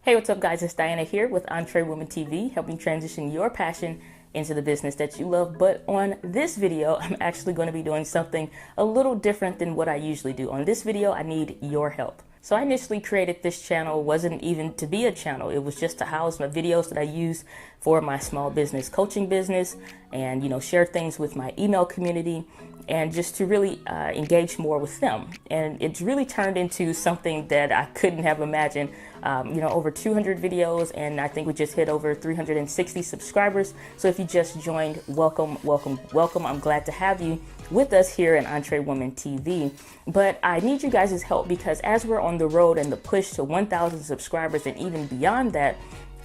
Hey, what's up, guys? It's Diana here with EntreWoman TV, helping transition your passion into the business that you love. But on this video, I'm actually going to be doing something a little different than what I usually do. On this video, I need your help. So I initially created this channel, wasn't even to be a channel. It was just to house my videos that I use for my small business coaching business and, share things with my email community and just to really engage more with them. And it's really turned into something that I couldn't have imagined. Over 200 videos, and I think we just hit over 360 subscribers. So if you just joined, welcome, welcome, welcome. I'm glad to have you with us here in EntreWoman TV. But I need you guys' help because as we're on the road and the push to 1,000 subscribers and even beyond that,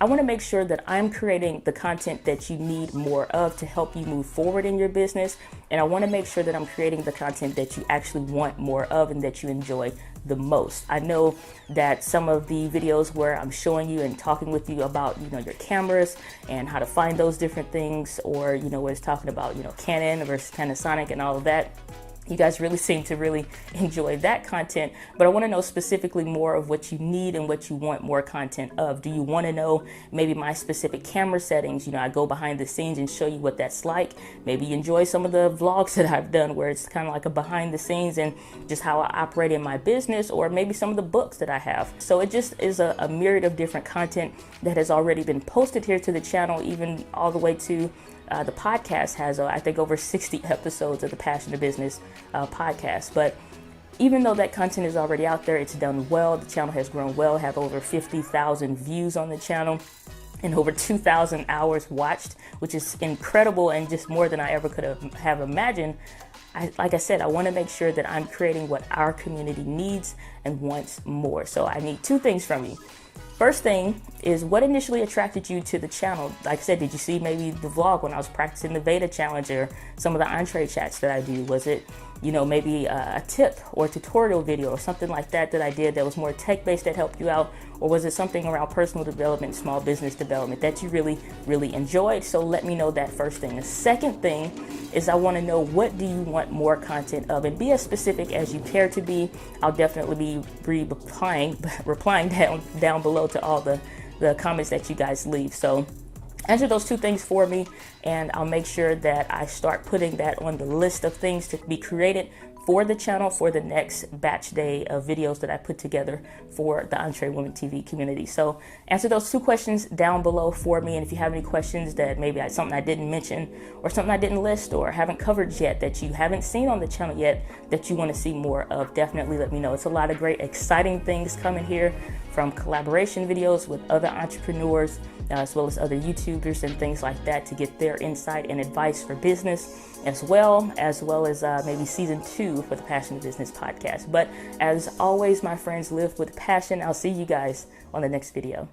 I want to make sure that I'm creating the content that you need more of to help you move forward in your business. And I want to make sure that I'm creating the content that you actually want more of and that you enjoy the most. I know that some of the videos where I'm showing you and talking with you about, your cameras and how to find those different things, or, where it's talking about, Canon versus Panasonic and all of that. You guys really seem to really enjoy that content, but I want to know specifically more of what you need and what you want more content of. Do you want to know maybe my specific camera settings? I go behind the scenes and show you what that's like. Maybe you enjoy some of the vlogs that I've done where it's kind of like a behind the scenes and just how I operate in my business, or maybe some of the books that I have. So it just is a myriad of different content that has already been posted here to the channel, even all the way to the podcast has, I think, over 60 episodes of the Passion to Business podcast. But even though that content is already out there, it's done well. The channel has grown well, have over 50,000 views on the channel and over 2,000 hours watched, which is incredible and just more than I ever could have imagined. Like I said, I want to make sure that I'm creating what our community needs and wants more. So I need two things from you. First thing is, what initially attracted you to the channel? Like I said, did you see maybe the vlog when I was practicing the Veda challenge, or some of the entree chats that I do? Was it, maybe a tip or tutorial video or something like that I did that was more tech-based that helped you out? Or was it something around personal development, small business development that you really, really enjoyed? So let me know that first thing. The second thing is, I want to know, what do you want more content of? And be as specific as you care to be. I'll definitely be replying down below to all the comments that you guys leave. So answer those two things for me, and I'll make sure that I start putting that on the list of things to be created for the channel for the next batch day of videos that I put together for the EntreWoman TV community. So answer those two questions down below for me. And if you have any questions that maybe something I didn't mention, or something I didn't list or haven't covered yet, that you haven't seen on the channel yet, that you want to see more of, definitely let me know. It's a lot of great, exciting things coming here, from collaboration videos with other entrepreneurs, as well as other YouTubers and things like that, to get their insight and advice for business, as well as maybe season 2 for the Passion to Business podcast. But as always, my friends, live with passion. I'll see you guys on the next video.